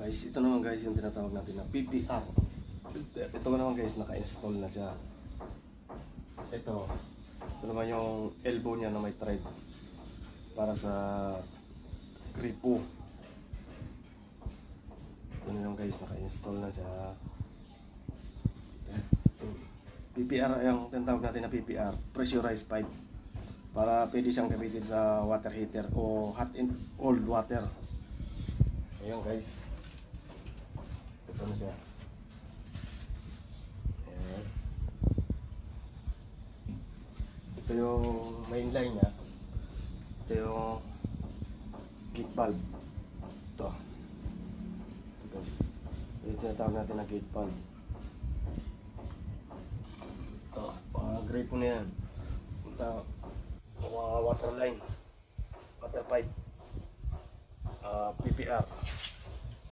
Guys, ito naman guys yung tinatawag natin na PPR. Ito naman guys, naka-install na siya. Ito naman yung elbow niya na may thread para sa gripo. Ito naman guys, naka-install na siya. PPR, yung tinatawag natin na PPR, pressurized pipe. Para pwede siyang gamitin sa water heater o hot and cold water. Ayan guys. Ito na siya. Ayan. Ito yung main line niya. Ito yung gate valve. Ito. Ito guys. Ito tinatawag natin na gate valve. Ito. Gripo na yan. Ito. Water line. Water pipe. PPR.